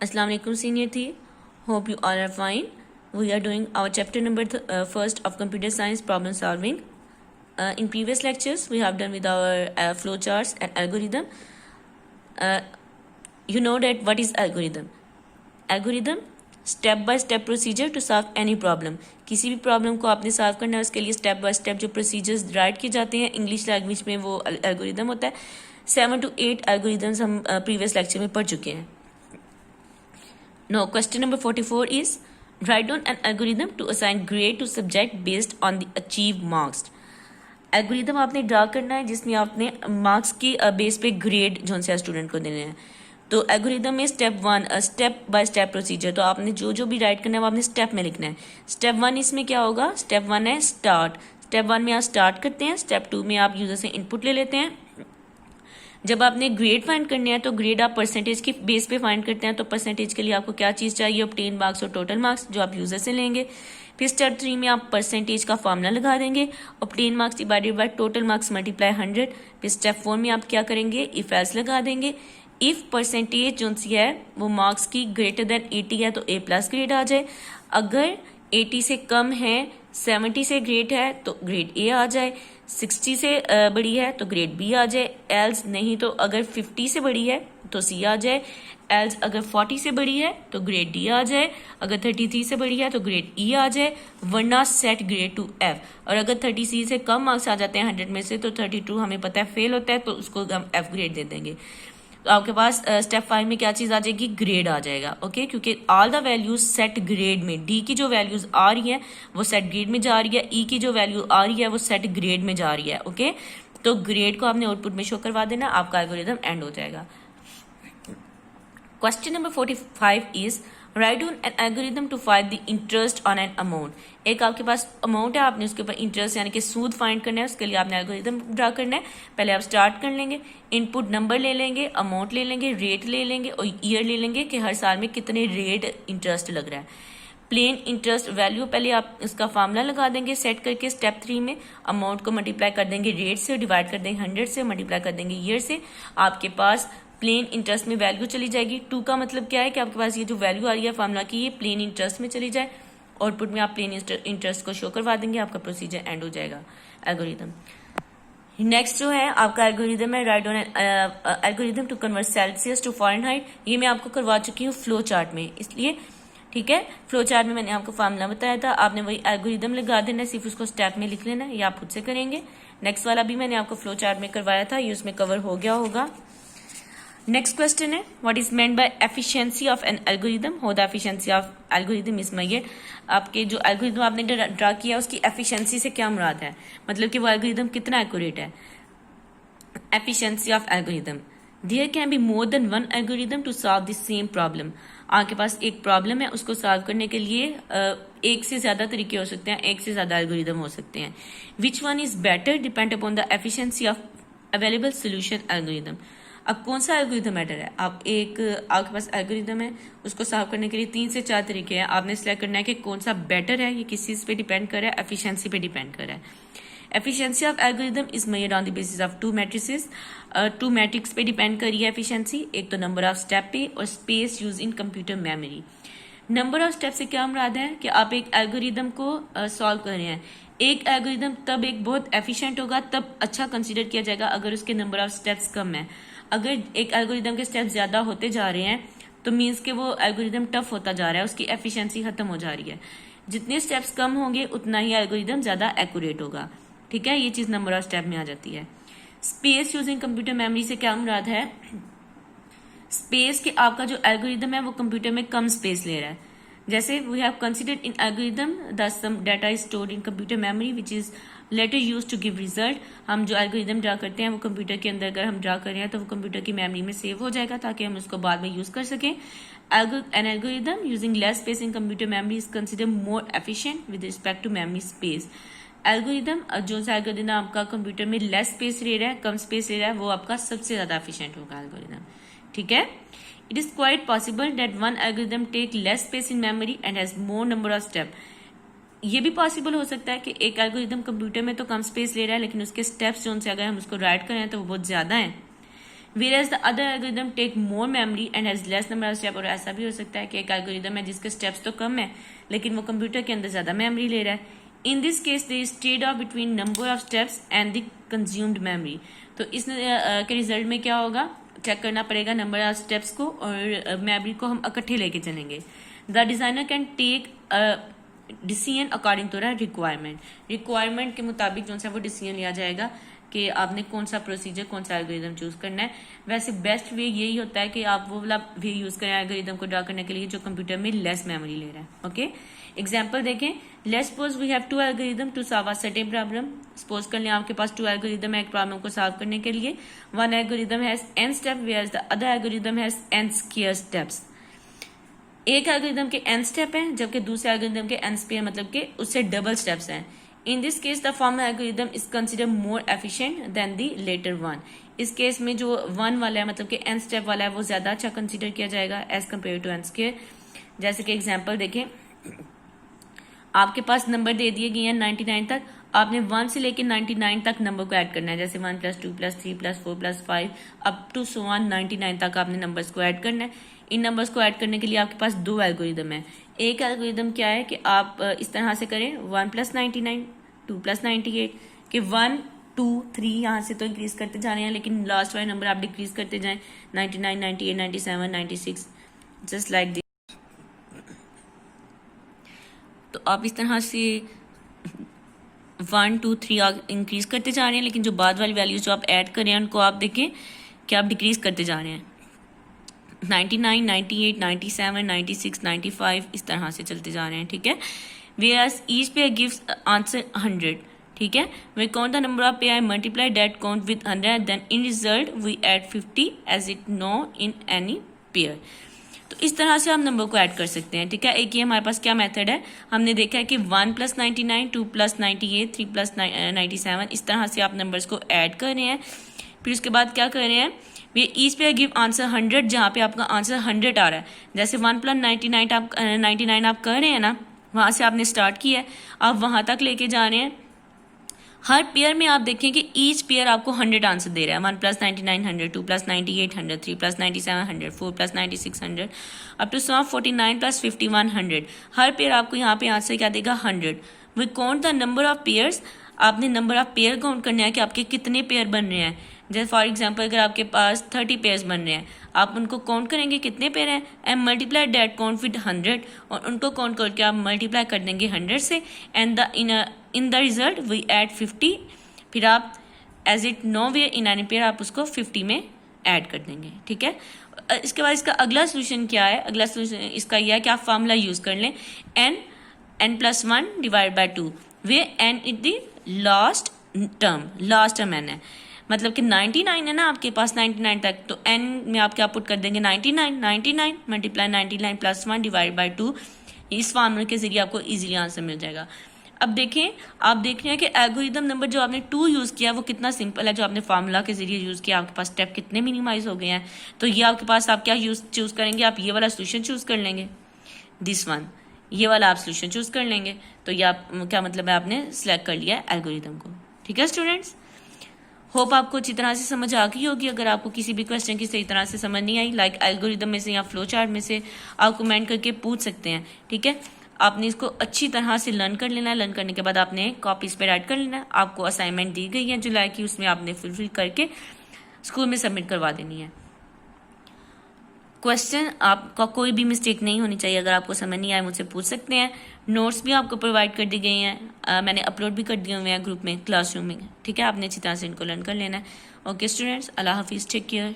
Assalamu alaikum senior T. Hope you all are fine. We are doing our chapter number first of computer science problem solving. In previous lectures, we have done with our flowcharts and algorithm. You know that what is algorithm? Algorithm step by step procedure to solve any problem. किसी भी problem को आपने solve करना है उसके लिए step by step जो procedures right किए जाते हैं इंग्लिश लैंग्वेज में वो एल्गोरिदम होता है. 7 to 8 एल्गोरिदम्स हम प्रीवियस लेक्चर में पढ़ चुके हैं. Now question number 44 is write down an algorithm to assign grade to subject based on the achieved marks. Algorithm आपने ड्रा करना है जिसमें आपने मार्क्स की बेस पे ग्रेड जो से स्टूडेंट को देने हैं. तो एल्गोरिदम में स्टेप बाय स्टेप प्रोसीजर. तो आपने जो भी राइट करना है वो आपने स्टेप में लिखना है. स्टेप 1 इसमें क्या होगा? स्टेप 1 है स्टार्ट. स्टेप 1 में आप स्टार्ट करते हैं. स्टेप 2 में आप यूजर से इनपुट ले लेते हैं. जब आपने ग्रेड फाइंड करने हैं तो ग्रेड आप परसेंटेज की बेस पे फाइंड करते हैं. तो परसेंटेज के लिए आपको क्या चीज़ चाहिए? ऑब्टेन मार्क्स और टोटल मार्क्स जो आप यूजर से लेंगे. फिर स्टेप 3 में आप परसेंटेज का फॉर्मूला लगा देंगे. Obtain marks divided by total marks multiply 100. फिर स्टेप 4 में आप क्या करेंगे? इफ एल्स लगा देंगे. इफ परसेंटेज जो सी है वो मार्क्स की ग्रेटर देन 80 है तो ए प्लस ग्रेड आ जाए. अगर 80 से कम है, 70 से ग्रेड है तो ग्रेड ए आ जाए. 60 से बड़ी है तो ग्रेड बी आ जाए. एल्स नहीं तो अगर 50 से बड़ी है तो सी आ जाए. एल्स अगर 40 से बड़ी है तो ग्रेड डी आ जाए. अगर 33 से बड़ी है तो ग्रेड ई आ जाए. वरना सेट ग्रेड टू एफ. और अगर 30 से कम मार्क्स आ जाते हैं 100 में से तो 32 हमें पता है फेल होता है तो उसको हम एफ ग्रेड दे देंगे. तो आपके पास स्टेप 5 में क्या चीज आ जाएगी? ग्रेड आ जाएगा. ओके क्योंकि all the values set grade में, डी की जो वैल्यूज आ रही है वो सेट ग्रेड में जा रही है, ई की जो वैल्यू आ रही है वो सेट ग्रेड में जा रही है. ओके तो ग्रेड को आपने आउटपुट में शो करवा देना, आपका एल्गोरिथम एंड हो जाएगा. Question number 45 is write down an algorithm to find the interest on an amount. एक आपके पास अमाउंट है, आपने उसके ऊपर इंटरेस्ट यानी कि सूद फाइंड करना है. उसके लिए आपने एल्गोरिथम ड्रा करना है. पहले आप स्टार्ट कर लेंगे, इनपुट नंबर ले लेंगे, अमाउंट ले लेंगे, रेट ले लेंगे और ईयर ले लेंगे कि हर साल में कितने रेट इंटरेस्ट लग रहा है. प्लेन इंटरेस्ट वैल्यू पहले आप इसका फार्मूला लगा देंगे सेट करके. स्टेप 3 में अमाउंट को मल्टीप्लाई कर देंगे रेट से, डिवाइड कर देंगे 100 से, मल्टीप्लाई कर देंगे ईयर से. आपके पास प्लेन इंटरेस्ट में वैल्यू चली जाएगी. 2 का मतलब क्या है कि आपके पास ये जो वैल्यू आ रही है फार्मूला की ये प्लेन इंटरेस्ट में चली जाए. आउटपुट में आप प्लेन इंटरेस्ट को शो करवा देंगे, आपका प्रोसीजर एंड हो जाएगा एल्गोरिथम. नेक्स्ट जो है आपका एल्गोरिथम है write on algorithm to convert Celsius to Fahrenheit. ये मैं आपको करवा चुकी हूँ फ्लो चार्ट में, इसलिए ठीक है. फ्लो चार्ट में मैंने आपको फार्मूला बताया था, आपने वही एल्गोरिथम लगा देना, सिर्फ उसको स्टेप में लिख लेना, ये आप खुद से करेंगे. नेक्स्ट वाला भी मैंने आपको फ्लो चार्ट में करवाया था, ये उसमें कवर हो गया होगा. नेक्स्ट क्वेश्चन है what is meant by efficiency of an algorithm. How the efficiency of algorithm is measured. आपके जो एल्गोरिथम आपने ड्रा किया उसकी एफिशिएंसी से क्या मुराद है? मतलब कि वो एल्गोरिथम कितना एक्यूरेट है. Efficiency of algorithm. There can be more than one algorithm to solve the same problem. आपके पास एक प्रॉब्लम है, उसको सॉल्व करने के लिए एक से ज्यादा तरीके हो सकते हैं, एक से ज्यादा एल्गोरिथम हो सकते हैं. Which one is better depend upon the efficiency of available solution algorithm. अब कौन सा एल्गोरिथम बेटर है? आपके पास एल्गोरिथम है, उसको सॉल्व करने के लिए 3 से 4 तरीके हैं. आपने सिलेक्ट करना है कि कौन सा बेटर है. ये किस चीज पे डिपेंड कर रहा है? एफिशिएंसी पे डिपेंड कर रहा है. Efficiency of algorithm is measured on the basis of 2 matrices. 2 matrix पे डिपेंड कर रही है एफिशिएंसी. एक तो नंबर ऑफ स्टेप पे और space use in computer memory. Number of step से क्या मुराद है कि आप एक एल्गोरिथम को सॉल्व कर रहे हैं. एक एल्गोरिथम तब एक बहुत एफिशिएंट होगा, तब अच्छा कंसीडर किया जाएगा अगर उसके नंबर ऑफ स्टेप्स कम है. अगर एक एल्गोरिथम के स्टेप्स ज्यादा होते जा रहे हैं तो मीन्स कि वो एल्गोरिथम टफ होता जा रहा है, उसकी एफिशिएंसी खत्म हो जा रही है. जितने स्टेप्स कम होंगे उतना ही एल्गोरिथम ज्यादा एक्यूरेट होगा. ठीक है, ये चीज नंबर ऑफ स्टेप में आ जाती है. स्पेस यूजिंग कंप्यूटर मेमोरी से क्या मुराद है? स्पेस के आपका जो एल्गोरिथम है वो कंप्यूटर में कम स्पेस ले रहा है. जैसे we have considered in algorithm that some data is stored in computer memory which is later use to give result. हम जो एल्गोरिथम ड्रा करते हैं वो कंप्यूटर के अंदर अगर हम ड्रा कर रहे हैं तो वो कंप्यूटर की मेमोरी में सेव हो जाएगा ताकि हम उसको बाद में यूज कर सकें. An algorithm using less space in computer memory is consider more efficient with respect to memory space. Algorithm जो सा एल्गोरिथम आपका कंप्यूटर में लेस स्पेस ले रहा है, कम स्पेस ले रहा है, वो आपका सबसे ज्यादा एफिशिएंट होगा एल्गोरिथम. ठीक है. It is quite possible that one algorithm take less space in memory and has more number of steps. ये भी पॉसिबल हो सकता है कि एक एल्गोरिथम कंप्यूटर में तो कम स्पेस ले रहा है लेकिन उसके स्टेप्स जो उनसे अगर हम उसको राइट करें तो वो बहुत ज्यादा हैं. whereas the other algorithm take more memory and has less number of steps। और ऐसा भी हो सकता है कि एक algorithm है जिसके steps तो कम है लेकिन वो कंप्यूटर के अंदर ज़्यादा मेमोरी ले रहा है। In this case there is trade off between number of steps and the consumed memory। तो इस के रिजल्ट में क्या होगा, चेक करना पड़ेगा नंबर ऑफ स्टेप्स को और मेमोरी को हम इकट्ठे लेके चलेंगे। The designer can take decision according to the requirement के मुताबिक जो सा वो डिसीजन लिया जाएगा कि आपने कौन सा प्रोसीजर कौन सा एल्गोरिदम चूज करना है। वैसे बेस्ट वे यही होता है कि आप वो वाला वे यूज करें एल्गोरिदम को ड्रा करने के लिए जो कंप्यूटर में लेस मेमोरी ले रहा है। ओके, एग्जाम्पल देखें। Let's suppose we have 2 algorithm to solve a certain problem. Suppose कर लें आपके पास 2 एल्गोरिदम है एक प्रॉब्लम को सॉल्व करने के लिए। One algorithm has n step whereas the other algorithm has n square steps. एक एल्गोरिदम के n स्टेप हैं जबकि दूसरे एल्गोरिदम के n स्क्वायर मतलब कि उससे डबल स्टेप्स हैं। In this case, the former algorithm is considered more efficient than the later one। इस केस में जो 1 वाला है मतलब कि n स्टेप वाला है वो ज्यादा अच्छा कंसिडर किया जाएगा as compare to n square. जैसे कि एग्जांपल देखें, आपके पास नंबर दे दिए गए हैं 99 तक, आपने 1 से लेकर 99 तक नंबर को ऐड करना है। जैसे 1 + 2 + 3 + 4 + 5 अप टू 99 तक आपने नंबर्स को ऐड करना है। इन नंबर्स को ऐड करने के लिए आपके पास 2 एल्गोरिदम है। एक एल्गोरिदम क्या है कि आप इस तरह से करें 1 + 99 2 + 98 कि 1 2 3 यहाँ से तो इंक्रीज करते जा रहे हैं लेकिन लास्ट वाले नंबर आप डिक्रीज करते जाएं 99 98 97 96 जस्ट लाइक दिस। तो आप इस तरह से 1 2 3 इंक्रीज करते जा रहे हैं लेकिन जो बाद वाली वैल्यूज जो आप ऐड कर रहे हैं उनको आप देखें कि आप डिक्रीज करते जा रहे हैं। 99 98 97 96 95 इस तरह से चलते जा रहे हैं। ठीक है, whereas each pair gives answer 100। ठीक है, we count the number of pair and multiply that count with 100 then in result we add 50 as it no in any pair। तो इस तरह से हम नंबर को ऐड कर सकते हैं। ठीक है, एक ये हमारे पास क्या मेथड है, हमने देखा है कि 1 + 99 2 + 98 3 + 97 इस तरह से आप नंबर्स को ऐड कर रहे हैं। फिर उसके बाद क्या कर रहे हैं, वे ईच पेयर गिव आंसर 100 जहाँ पे आपका आंसर 100 आ रहा है। जैसे 1 + 99 आप कर रहे हैं ना, वहां से आपने स्टार्ट किया है, आप वहां तक लेके जा रहे हैं। हर पेयर में आप देखें कि ईच पेयर आपको 100 आंसर दे रहा है। 1 + 99 100 2 + 98 100 3 + 97 100 4 + 96 100 अप टू 49 + 51 100। हर पेयर आपको यहाँ पे आंसर क्या देगा 100। We count the number of pairs, आपने नंबर ऑफ पेयर काउंट करना है कि आपके कितने पेयर बन रहे हैं। जैसे फॉर एग्जाम्पल अगर आपके पास 30 पेयर्स बन रहे हैं, आप उनको काउंट करेंगे कितने पेयर हैं and multiply that count with 100 और उनको काउंट करके आप मल्टीप्लाई कर देंगे 100 से and in the result we add 50। फिर आप as it no way in any pair आप उसको 50 में ऐड कर देंगे। ठीक है, इसके बाद इसका अगला सोल्यूशन क्या है, अगला सोल्यूशन इसका यह है कि आप फार्मूला यूज कर लें n + 1 / 2 way n is the last term n है। मतलब कि 99 है ना आपके पास 99 तक, तो n में आप क्या पुट कर देंगे 99 मल्टीप्लाई 99 + 1 / 2। इस फार्मूले के जरिए आपको इजीली आंसर मिल जाएगा। अब देखें, आप देख रहे हैं कि एल्गोरिदम नंबर जो आपने 2 यूज किया वो कितना सिंपल है। जो आपने फार्मूला के जरिए यूज किया आपके पास स्टेप कितने मिनिमाइज हो गए हैं। तो ये आपके पास आप क्या चूज करेंगे, आप ये वाला सोल्यूशन चूज कर लेंगे, दिस वन, ये वाला आप सोल्यूशन चूज कर लेंगे। तो ये आप क्या मतलब है, आपने सिलेक्ट कर लिया एल्गोरिदम को। ठीक है स्टूडेंट्स, होप आपको अच्छी तरह से समझ आ गई होगी। अगर आपको किसी भी क्वेश्चन की सही तरह से समझ नहीं आई, लाइक एल्गोरिदम में से या फ्लो चार्ट में से, आप कमेंट करके पूछ सकते हैं। ठीक है, आपने इसको अच्छी तरह से लर्न कर लेना है। लर्न करने के बाद आपने कॉपीज पे राइट कर लेना है। आपको असाइनमेंट दी गई है जुलाई की, उसमें आपने फुलफिल करके स्कूल में सबमिट करवा देनी है। क्वेश्चन आपका कोई भी मिस्टेक नहीं होनी चाहिए। अगर आपको समझ नहीं आए मुझसे पूछ सकते हैं। नोट्स भी आपको प्रोवाइड कर दी गई हैं, मैंने अपलोड भी कर दिए हुए हैं ग्रुप में, क्लासरूम में। ठीक है, आपने अच्छी तरह से इनको लर्न कर लेना है। ओके स्टूडेंट्स, अल्लाह हाफिज़, टेक केयर।